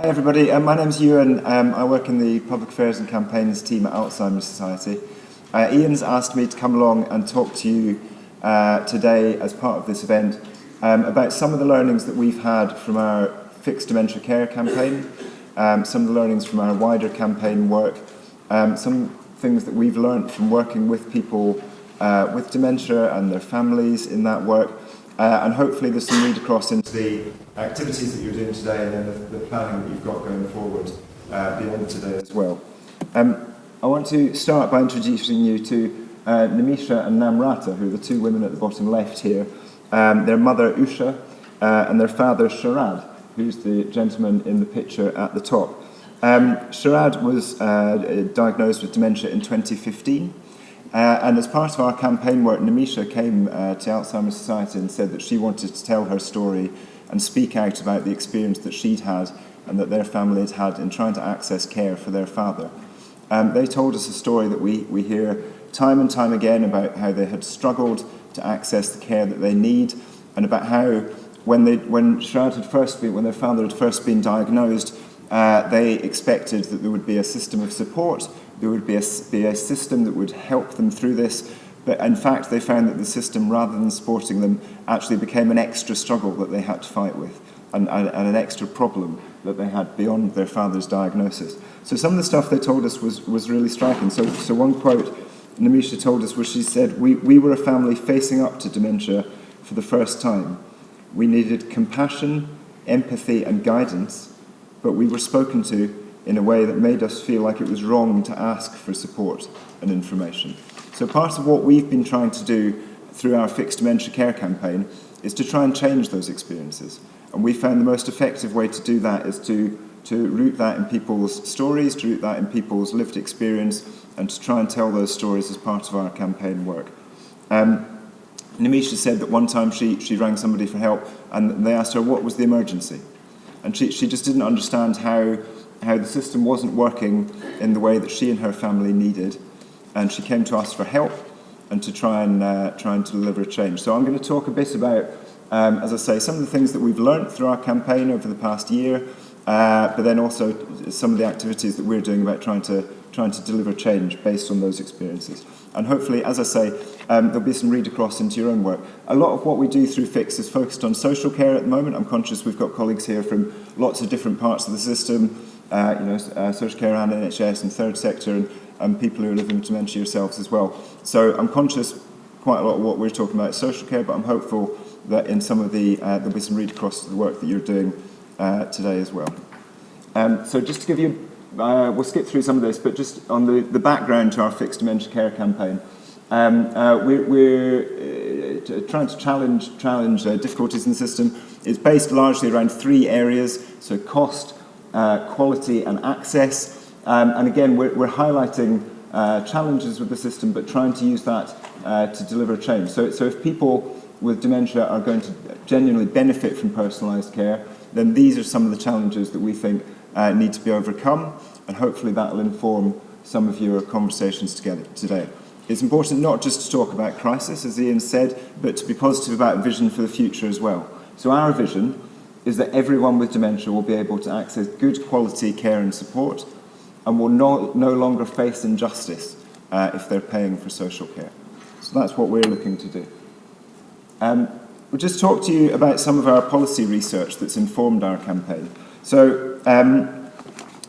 Hi everybody, my name's Ewan. I work in the Public Affairs and Campaigns team at Alzheimer Society. Ian's asked me to come along and talk to you today as part of this event about some of the learnings that we've had from our Fixed Dementia Care campaign, some of the learnings from our wider campaign work, some things that we've learned from working with people with dementia and their families in that work, and hopefully there's some read across into the activities that you're doing today and then the planning that you've got going forward beyond today as well. I want to start by introducing you to Nimisha and Namrata, who are the two women at the bottom left here. Their mother Usha and their father Sharad, who's the gentleman in the picture at the top. Sharad was diagnosed with dementia in 2015. And as part of our campaign work, Nimisha came to Alzheimer Society and said that she wanted to tell her story and speak out about the experience that she'd had and that their family had had in trying to access care for their father. They told us a story that we hear time and time again about how they had struggled to access the care that they need, and about how when their father had first been diagnosed, they expected that there would be a system of support, there would be a system that would help them through this, but in fact they found that the system, rather than supporting them, actually became an extra struggle that they had to fight with, and an extra problem that they had beyond their father's diagnosis. So some of the stuff they told us was really striking. So one quote Nimisha told us was, she said, we were a family facing up to dementia for the first time. We needed compassion, empathy and guidance, but we were spoken to in a way that made us feel like it was wrong to ask for support and information. So part of what we've been trying to do through our Fixed Dementia Care campaign is to try and change those experiences. And we found the most effective way to do that is to root that in people's stories, to root that in people's lived experience, and to try and tell those stories as part of our campaign work. Nimisha said that one time she rang somebody for help and they asked her what was the emergency. And she just didn't understand how the system wasn't working in the way that she and her family needed. And she came to us for help and to try and deliver a change. So I'm going to talk a bit about, as I say, some of the things that we've learned through our campaign over the past year, but then also some of the activities that we're doing about trying to deliver change based on those experiences. And hopefully, as I say, there'll be some read across into your own work. A lot of what we do through Fix is focused on social care at the moment. I'm conscious we've got colleagues here from lots of different parts of the system, social care and NHS and third sector, and people who are living with dementia yourselves as well. So I'm conscious quite a lot of what we're talking about is social care, but I'm hopeful that in some of there'll be some read across to the work that you're doing today as well. So just to give you, we'll skip through some of this, but just on the background to our Fixed Dementia Care campaign, we're trying to challenge difficulties in the system. It's based largely around three areas, so cost, quality and access. And again, we're highlighting challenges with the system, but trying to use that to deliver change. So if people with dementia are going to genuinely benefit from personalised care, then these are some of the challenges that we think need to be overcome, and hopefully that will inform some of your conversations together today. It's important not just to talk about crisis, as Ian said, but to be positive about vision for the future as well. So our vision is that everyone with dementia will be able to access good quality care and support, and will no longer face injustice if they're paying for social care. So that's what we're looking to do. We'll just talk to you about some of our policy research that's informed our campaign. So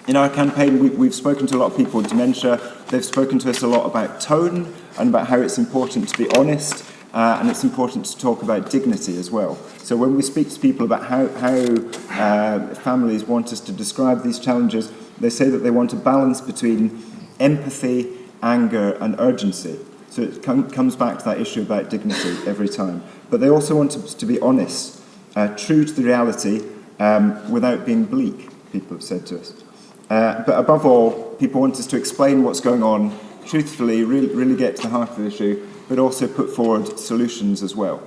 in our campaign, we've spoken to a lot of people with dementia. They've spoken to us a lot about tone and about how it's important to be honest, and it's important to talk about dignity as well. So when we speak to people about how families want us to describe these challenges, they say that they want a balance between empathy, anger and urgency. So it comes back to that issue about dignity every time. But they also want us to be honest, true to the reality, without being bleak, people have said to us. But above all, people want us to explain what's going on truthfully, really get to the heart of the issue, but also put forward solutions as well.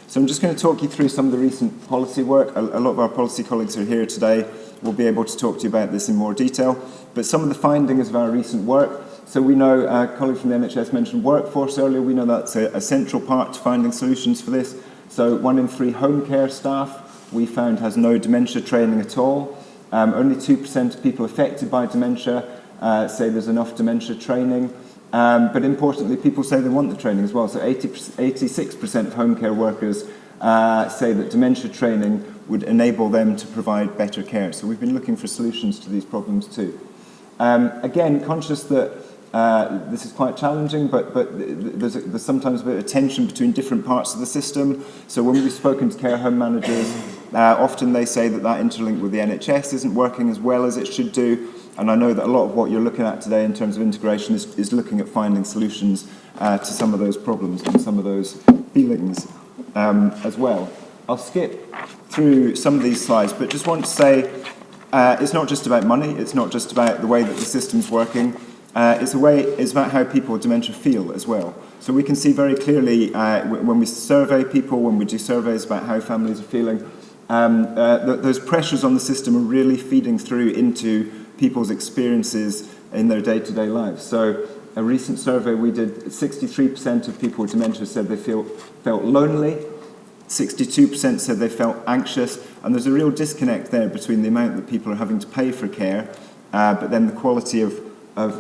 So I'm just going to talk you through some of the recent policy work. A lot of our policy colleagues who are here today will be able to talk to you about this in more detail. But some of the findings of our recent work, so we know, a colleague from the NHS mentioned workforce earlier, we know that's a central part to finding solutions for this. So 1 in 3 home care staff we found has no dementia training at all. Only 2% of people affected by dementia say there's enough dementia training. But importantly, people say they want the training as well. So 86% of home care workers say that dementia training would enable them to provide better care. So we've been looking for solutions to these problems too. Again, conscious that this is quite challenging, but there's sometimes a bit of tension between different parts of the system. So when we've spoken to care home managers, often they say that interlink with the NHS isn't working as well as it should do. And I know that a lot of what you're looking at today in terms of integration is looking at finding solutions to some of those problems and some of those feelings as well. I'll skip through some of these slides, but just want to say it's not just about money, it's not just about the way that the system's working, it's about how people with dementia feel as well. So we can see very clearly when we survey people, when we do surveys about how families are feeling, those pressures on the system are really feeding through into people's experiences in their day-to-day lives. So a recent survey we did, 63% of people with dementia said they felt lonely, 62% said they felt anxious, and there's a real disconnect there between the amount that people are having to pay for care, but then the quality of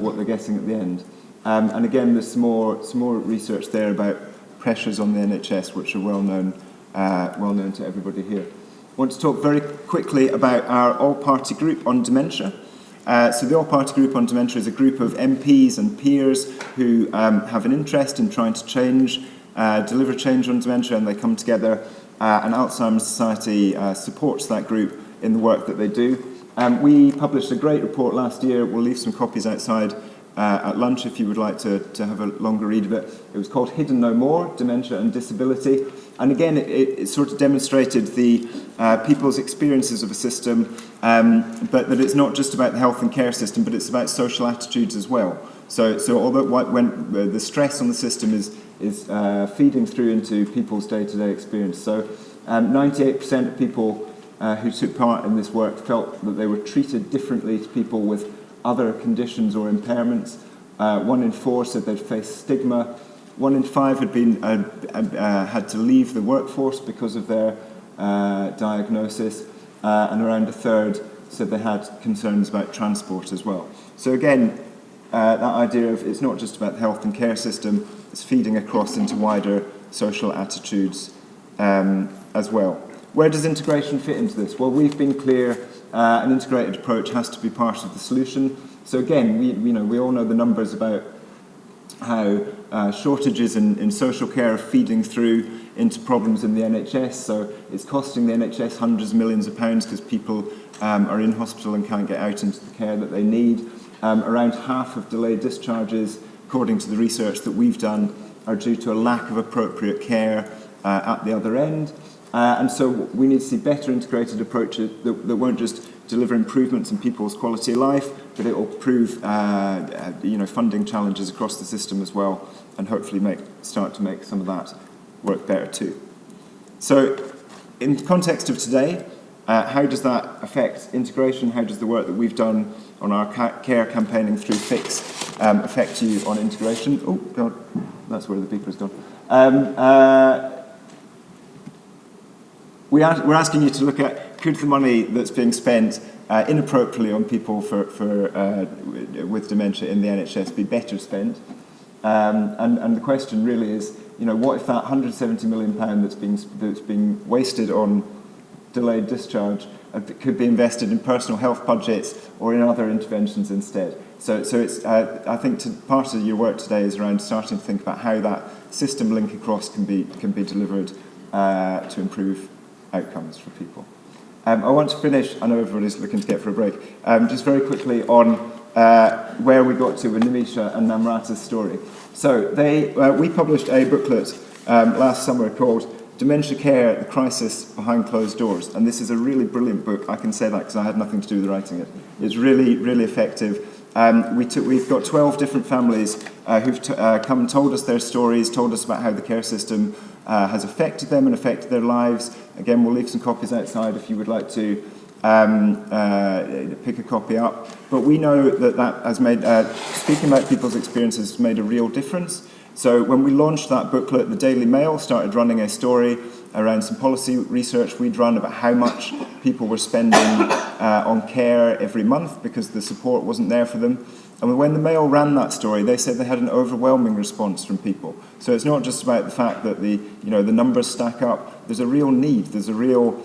what they're getting at the end. And again, there's some more research there about pressures on the NHS, which are well known to everybody here. I want to talk very quickly about our all-party group on dementia. So the All-Party Group on Dementia is a group of MPs and peers who have an interest in trying to deliver change on dementia, and they come together, and Alzheimer's Society supports that group in the work that they do. We published a great report last year. We'll leave some copies outside at lunch if you would like to have a longer read of it. It was called Hidden No More, Dementia and Disability. And again, it sort of demonstrated the people's experiences of a system, but that it's not just about the health and care system, but it's about social attitudes as well. So although when the stress on the system is feeding through into people's day-to-day experience. So 98% of people who took part in this work felt that they were treated differently to people with other conditions or impairments. 1 in 4 said they'd faced stigma. 1 in 5 had to leave the workforce because of their diagnosis, and around a third said they had concerns about transport as well. So again, that idea of it's not just about the health and care system, it's feeding across into wider social attitudes as well. Where does integration fit into this? Well, we've been clear an integrated approach has to be part of the solution. So again, we all know the numbers about how shortages in social care are feeding through into problems in the NHS. So it's costing the NHS hundreds of millions of pounds because people are in hospital and can't get out into the care that they need. Around half of delayed discharges, according to the research that we've done, are due to a lack of appropriate care at the other end. And so we need to see better integrated approaches that won't just deliver improvements in people's quality of life, but it will prove funding challenges across the system as well, and hopefully start to make some of that work better too. So in the context of today, how does that affect integration? How does the work that we've done on our care campaigning through FIX affect you on integration? Oh, God, that's where the beeper's gone. We're asking you to look at, could the money that's being spent inappropriately on people with dementia in the NHS be better spent? And the question really is, what if that £170 million that's being wasted on delayed discharge could be invested in personal health budgets or in other interventions instead? So it's I think part of your work today is around starting to think about how that system link across can be delivered to improve outcomes for people. I want to finish, I know everybody's looking to get for a break, just very quickly on where we got to with Nimisha and Namrata's story. So we published a booklet last summer called Dementia Care, The Crisis Behind Closed Doors. And this is a really brilliant book. I can say that because I had nothing to do with writing it. It's really, really effective. We've got 12 different families who've come and told us their stories, told us about how the care system has affected them and affected their lives. Again, we'll leave some copies outside if you would like to pick a copy up. But we know that has made, speaking about people's experiences, has made a real difference. So when we launched that booklet, the Daily Mail started running a story around some policy research we'd run about how much people were spending on care every month because the support wasn't there for them. And when the Mail ran that story, they said they had an overwhelming response from people. So it's not just about the fact that the numbers stack up. There's a real need. There's a real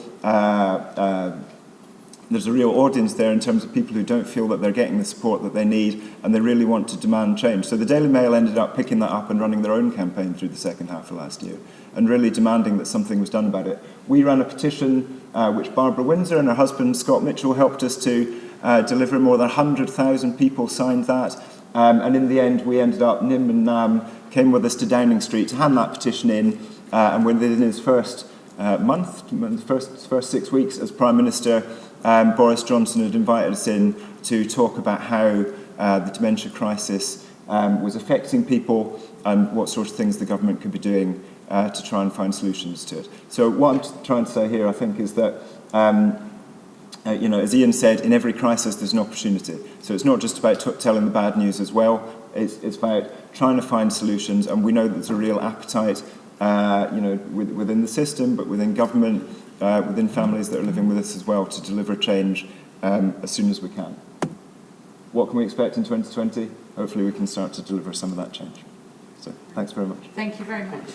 audience there in terms of people who don't feel that they're getting the support that they need, and they really want to demand change. So the Daily Mail ended up picking that up and running their own campaign through the second half of last year, and really demanding that something was done about it. We ran a petition which Barbara Windsor and her husband Scott Mitchell helped us to deliver. More than 100,000 people signed that, and in the end we ended up, Nim and Nam came with us to Downing Street to hand that petition in, and within his first first 6 weeks as Prime Minister, Boris Johnson had invited us in to talk about how the dementia crisis was affecting people and what sort of things the government could be doing to try and find solutions to it. So what I'm trying to say here, I think, is that as Ian said, in every crisis there's an opportunity. So it's not just about telling the bad news as well. It's about trying to find solutions, and we know that there's a real appetite, within the system, but within government, within families that are living with us as well, to deliver change as soon as we can. What can we expect in 2020? Hopefully we can start to deliver some of that change. So thanks very much. Thank you very much.